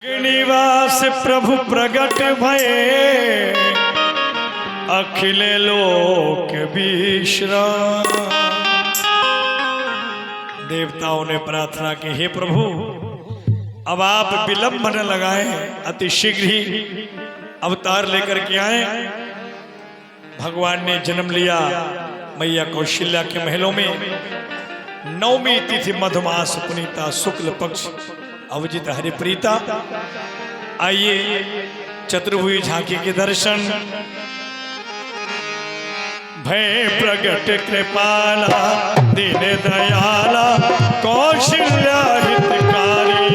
निवास प्रभु प्रगट भये, अखिल लोक विश्राम। देवताओं ने प्रार्थना की, हे प्रभु अब आप विलंब न लगाएं, अति शीघ्र ही अवतार लेकर के आए। भगवान ने जन्म लिया मैया कौशल्या के महलों में। नवमी तिथि मधुमास पुनीता, शुक्ल पक्ष अवजित हरिप्रीता। आइए चतुर्भुज झांकी के दर्शन। भय प्रगट कृपाला, दीन दयाला, कौशल्या हितकारी।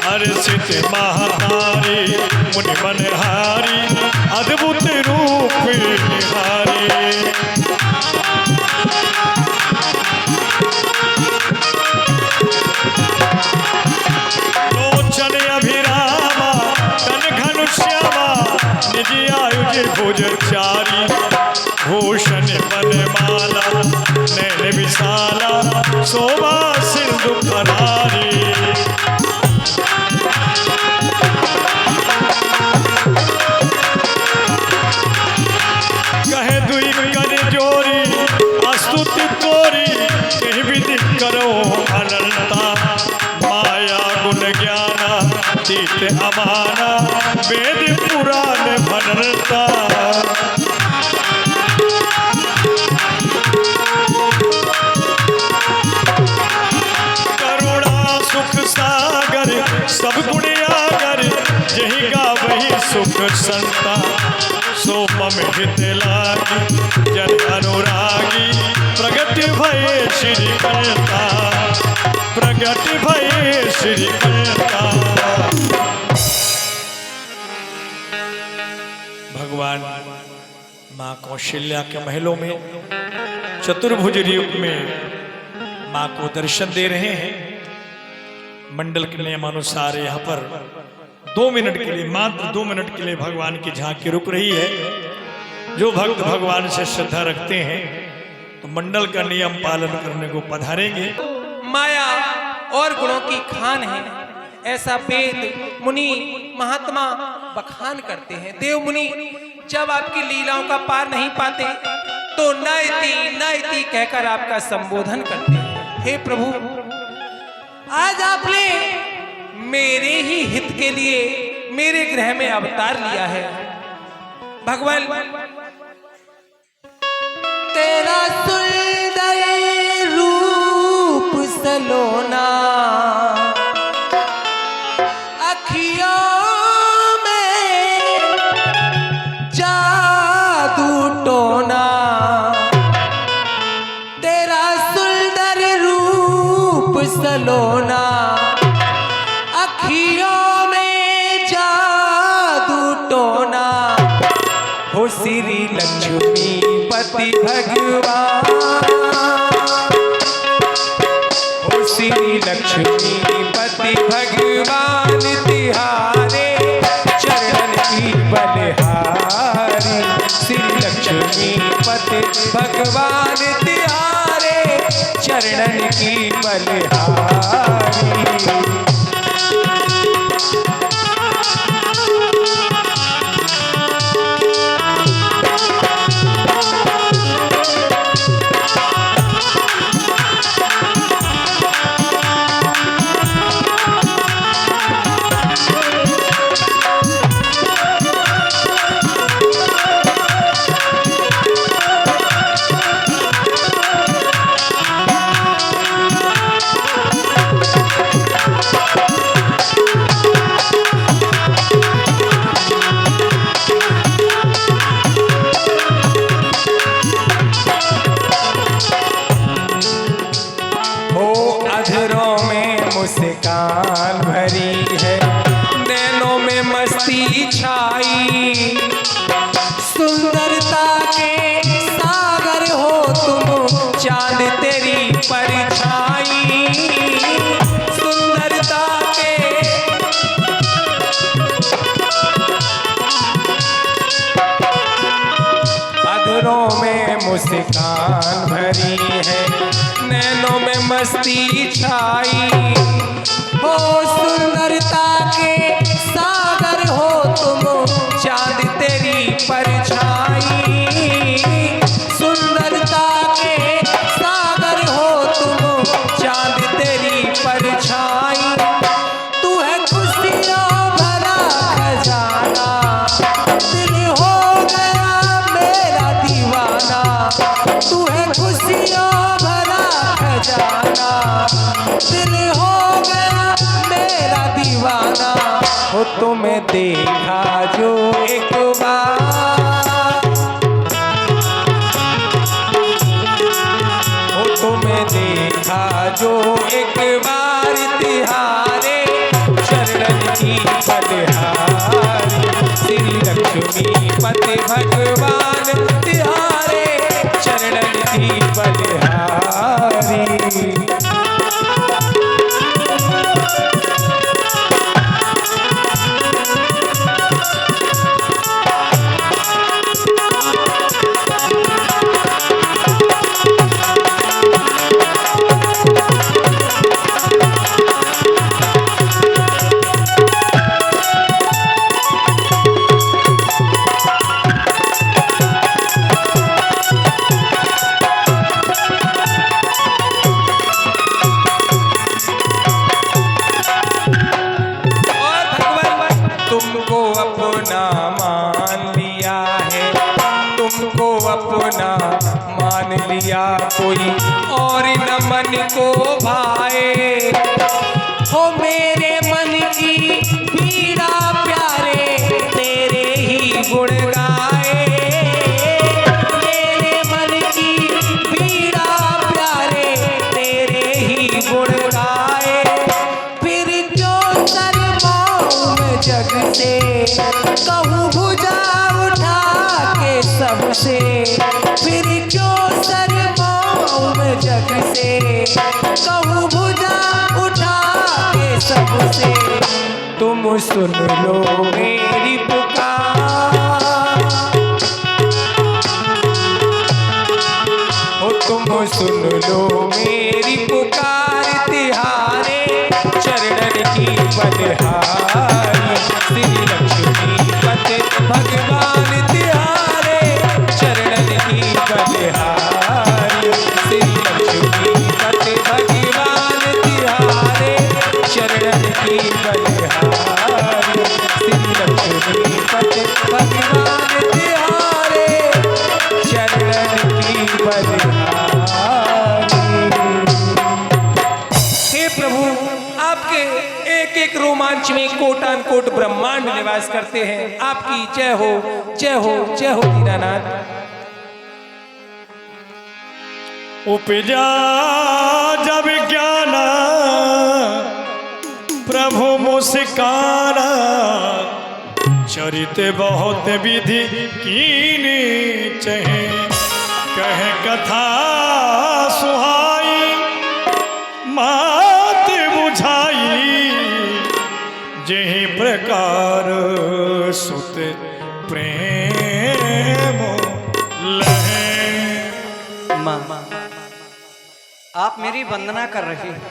हर्षित महातारी, मुनि मनहारी, अद्भुत रूप निहारी। लोचन अभिरामा, तन घनुश्यामा, निज आयुज भुजचारी। भूषण वनमाला, नैन विशाला, शोभा सिंधु करारी। कहे दुई कर जोरी, स्तुति तोरी, कहीं विधि करो अनंता। माया गुण ज्ञाना, तीत अमाना, वेद पुराण भनता। करुणा सुख सागर, सब गुण आगर, यही गा वही सुख संता। सो मम हित लागी, जन अनुरागी, प्रगट भये श्री करता। प्रगट भये श्री करता। भगवान माँ कौशल्या के महलों में चतुर्भुज रूप में माँ को दर्शन दे रहे हैं। मंडल के नियमानुसार यहाँ पर 2 मिनट के लिए, मात्र 2 मिनट के लिए भगवान की झांकी रुक रही है। जो भक्त भगवान से श्रद्धा रखते हैं तो मंडल का नियम पालन करने को पधारेंगे। माया और गुणों की खान है, ऐसा वेद मुनि महात्मा बखान करते हैं। देव मुनि जब आपकी लीलाओं का पार नहीं पाते तो नयति नयति कहकर आपका संबोधन करते हैं। हे प्रभु, आज आपने मेरे ही हित के लिए मेरे गृह में अवतार लिया है। भगवान तेरा सुंदर रूप सलोना, अखियों में जादू टोना। तेरा सुंदर रूप सलोना, अखियों में जादू टोना। हो श्री लक्ष्मी पति भगवान, हो श्री लक्ष्मी पति भगवान, तिहारे चरण की बलिहारी। श्री लक्ष्मी पति भगवान, तिहारे चरण की बलिहारी। मुस्कान भरी है, नैनों में मस्ती छाई। सुंदरता के सागर हो तुम, चांद तेरी परछाई। सुंदरता के अधरों में मुस्कान भरी है, नैनों में मस्ती छाई हो, सुंदरता के सागर हो तुम, चांद तेरी परछाई, सुंदरता के सागर हो तुम, चांद तेरी परछाई, तू है खुशियों भरा खजाना, दिल हो गया मेरा दीवाना, तू है खुशियों भरा खजाना, दिल हो गया मेरा दीवाना, हो तुम्हें देखा जो एक बार, हो तुम्हें देखा जो एक बार, तिहारे चरण की बलिहारी, श्री लक्ष्मी पति भगवान, तिहारे चरण की बलिहारी। अपना मान लिया है, तुमको अपना मान लिया, कोई और न मन को भाए, हो मेरे मन की पीड़ा प्यारे तेरे ही गुण गाए, मेरे मन की पीड़ा प्यारे तेरे ही गुण गाए, फिर क्यों शर्माऊं मैं जग से, कहूँ भुजा उठा के सबसे, फिर क्यों शर्माऊं मैं जग से, कहूँ भुजा उठा के सबसे, तुम सुन लो मेरी पुकार, हो तुम सुन लो मेरी पुकार, तिहारे चरण की बलिहारी, श्री लक्ष्मी पति भगवान, तिहारे चरण की बलिहारी, श्री लक्ष्मी पति भगवान, तिहारे चरण की बलिहारी, श्री लक्ष्मी पति भगवान, तिहारे चरण की बलिहारी। हे प्रभु, आपके एक एक रोमांच में कोटान कोट ब्रह्मांड निवास करते हैं, आपकी जय हो जय हो जय हो दीनानाथ। उपजा जब ज्ञान प्रभु मुस्काना, चरित बहुत विधि कीनी चहे, कह कथा सुहाई मात बुझाई, जेहि प्रकार सुत प्रेम लहे। माँ, आप मेरी वंदना कर रही हैं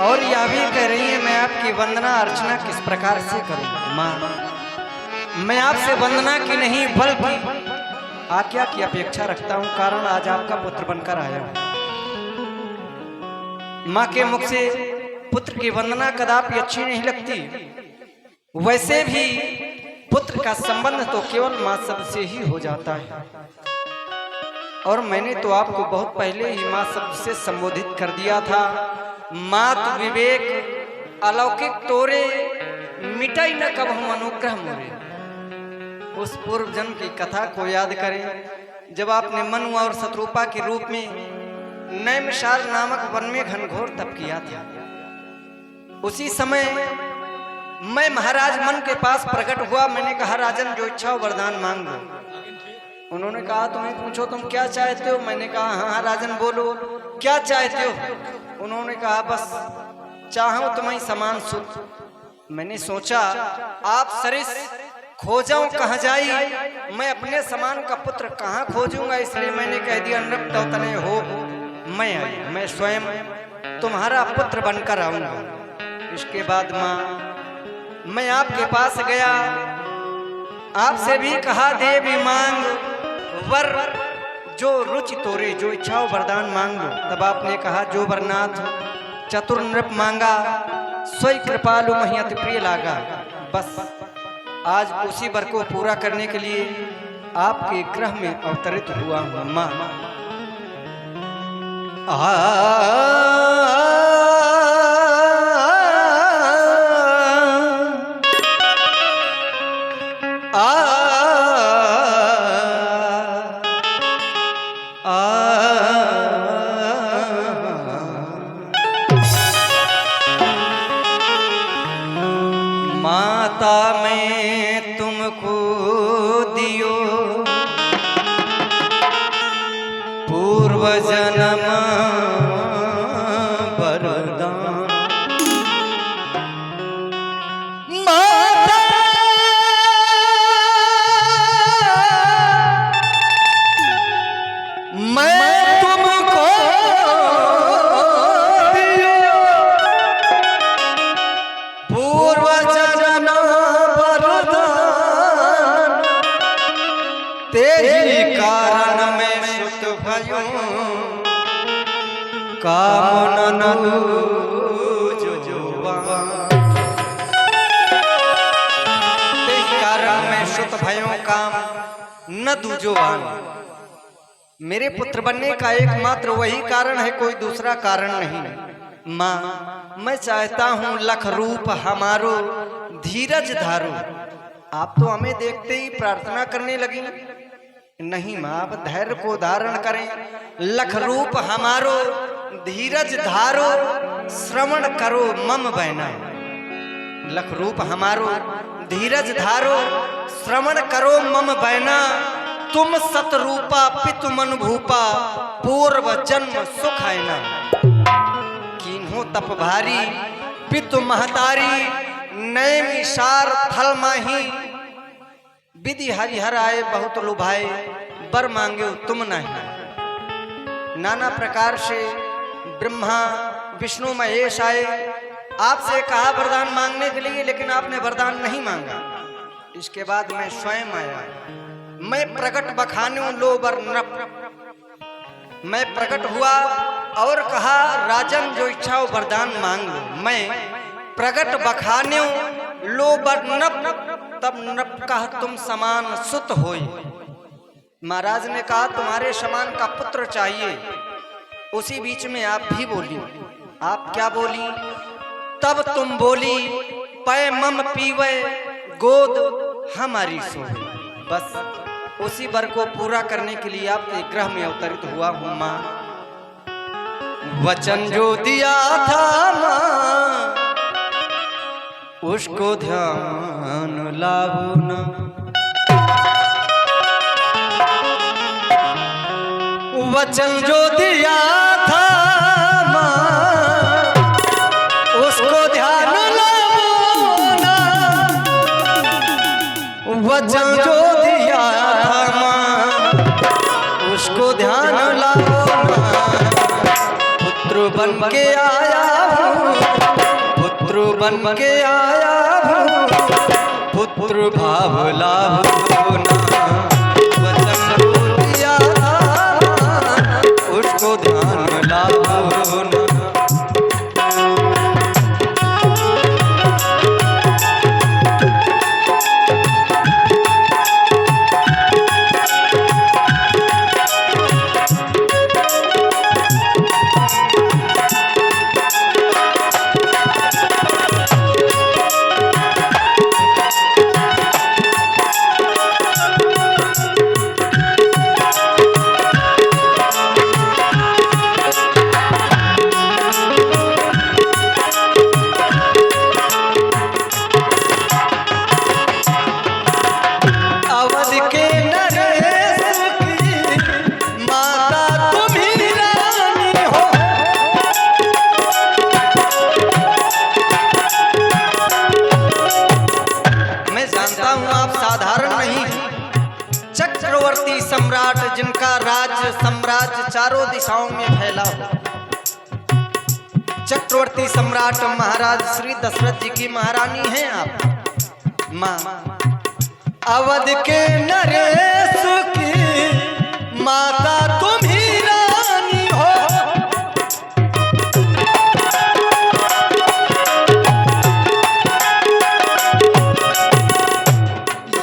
और यह भी कह रही है मैं आपकी वंदना अर्चना किस प्रकार से करूं। माँ, मैं आपसे वंदना की नहीं बल्कि आज्ञा की अपेक्षा रखता हूं, कारण आज आपका पुत्र बनकर आया हूं। माँ के मुख से पुत्र की वंदना कदापि अच्छी नहीं लगती, वैसे भी पुत्र का संबंध तो केवल माँ शब्द से ही हो जाता है, और मैंने तो आपको बहुत पहले ही माँ शब्द से संबोधित कर दिया था। मात विवेक अलौकिक तोरे, मिटाई न कब हम अनुग्रह मोरे। उस पूर्व जन्म की कथा को याद करें, जब आपने मनु और शत्रुपा के रूप में नैमिषार नामक वन में घनघोर तप किया था। उसी समय मैं महाराज मन के पास प्रकट हुआ। मैंने कहा राजन जो इच्छा हो वरदान मांग लो। उन्होंने कहा तुम्हें पूछो तुम क्या चाहते हो। मैंने कहा हाँ राजन बोलो क्या चाहते हो। उन्होंने कहा बस चाहो तुम्हें समान सुख। मैंने सोचा आप सरिस खोजाऊं कहाँ जाई, मैं अपने समान का पुत्र कहाँ खोजूंगा, इसलिए मैंने कह दिया नृप तो तने हो मैं आई, मैं स्वयं तुम्हारा पुत्र बनकर आऊंगा। इसके बाद माँ मैं आपके पास गया, आपसे भी कहा देवी मांग वर जो रुचि तोरे, जो इच्छाओ वरदान मांग लो। तब आपने कहा जो वरनाथ चतुर नृप मांगा, सोई कृपालु मही अति प्रिय लागा। बस आज उसी वर को पूरा करने के लिए आपके गृह में अवतरित हुआ हूँ माँ। माता मैं तुमको दियो पूर्व जन्म वरदान। माता मैं तुमको दियो पूर्व जन्म वरदान, तेरी कारण मैं सुत भयो काम न दूजोवान। तेरी कारण मैं सुत भयो काम न दूजोवान। मेरे पुत्र बनने का एकमात्र वही कारण है, कोई दूसरा कारण नहीं। माँ मैं चाहता हूँ लख रूप हमारो धीरज धारो। आप तो हमें देखते ही प्रार्थना करने लगी। नहीं माँ, आप धैर्य को धारण करें। लख रूप हमारो धीरज धारो, श्रवण करो मम बहना। लख रूप हमारो धीरज धारो, श्रवण करो मम बहना। तुम सतरूपा पितु मन भूपा, पूर्व जन्म सुख है ना। कीन्हो तप भारी पितु महतारी, नैम इशार थल माही। विधि हरिहर आए बहुत लुभाए, बर मांगे तुम नहीं। नाना प्रकार से ब्रह्मा विष्णु महेश आए, आपसे कहा वरदान मांगने के लिए, लेकिन आपने वरदान नहीं मांगा। इसके बाद मैं स्वयं आया, मैं प्रकट बखान्यों लो बर नृप। मैं प्रकट हुआ और कहा राजन जो इच्छा हो वरदान मांग लो। मैं प्रकट बखान्यों लो बर नृप, तब नृप कहा तुम समान सुत होई। महाराज ने कहा तुम्हारे समान का पुत्र चाहिए। उसी बीच में आप भी बोली। आप क्या बोली? तब तुम बोली पै मम पीवे गोद हमारी सोई। बस उसी वर को पूरा करने के लिए आपके गृह में अवतरित हुआ हूं मां। वचन जो दिया था मां, उसको ध्यान लाओ ना। वचन जो दिया था मां, उसको ध्यान लाओ ना। वचन जो दिया था मां, उसको ध्यान लाओ ना। पुत्र बन के आया हूँ, पुत्र बन के आया हूँ, पुत्र भाव लाओ ना। वचन जो दिया था उसको ध्यान लाओ ना। चारों दिशाओं में फैला हो। चक्रवर्ती सम्राट महाराज श्री दशरथ जी की महारानी हैं आप माँ। अवध के नरेश की माता तुम ही रानी हो।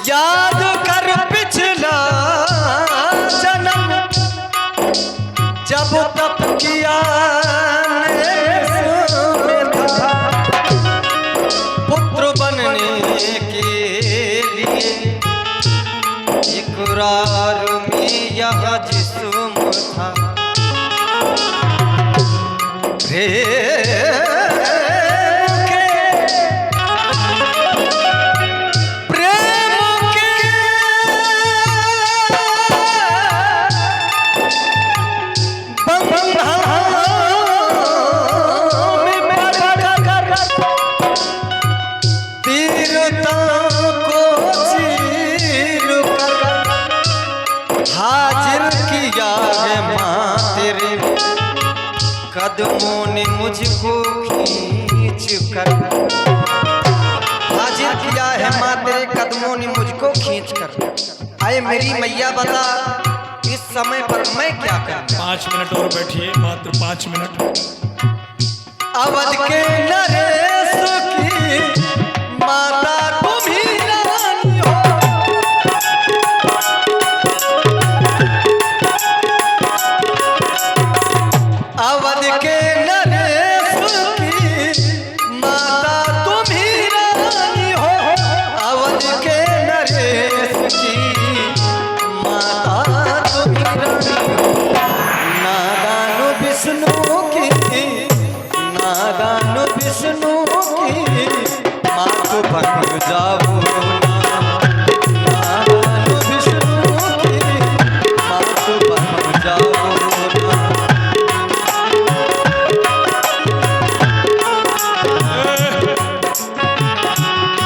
याद कर पिछला जन्म जब तप किया पुत्र बनने के लिए इकरार में यह जिस्म था। हाजिर किया है माँ तेरे कदमों ने मुझको खींच कर। हाजिर किया है माँ तेरे कदमों ने मुझको खींच कर। आए मेरी मैया बता इस समय पर मैं क्या करूं। 5 मिनट और बैठिए, मात्र 5 मिनट। अवध के नरेश की माता तुम ही रानी हो। अवध के नरेश की माता तुम ही रानी हो। अवध के नरेश की माता तुम ही रानी हो। नादान विष्णु की नादान विष्णु की मात बन जाओ। नादान विष्णु की मात बन जाओ।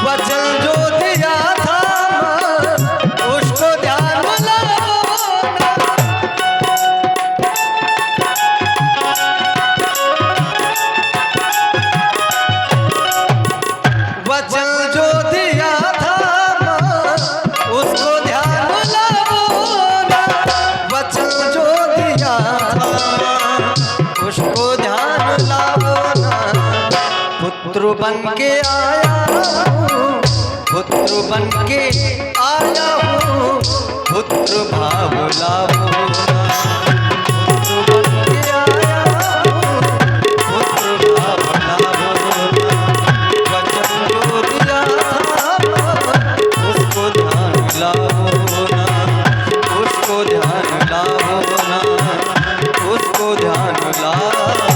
वचन जो दिया था उसको ध्यान लाओ। वचन जो दिया था उसको ध्यान लाओ। वचन जो दिया था उसको ध्यान लाओ। पुत्र बन के आया हूँ, पुत्र बन के आया हूँ, पुत्र भाव लाओ। पुत्र बन के आया हूँ, पुत्र भाव लाओ। वचन जो दिया था उसको ध्यान लाओ ना, उसको ध्यान लाओ ना, उसको ध्यान लाओ।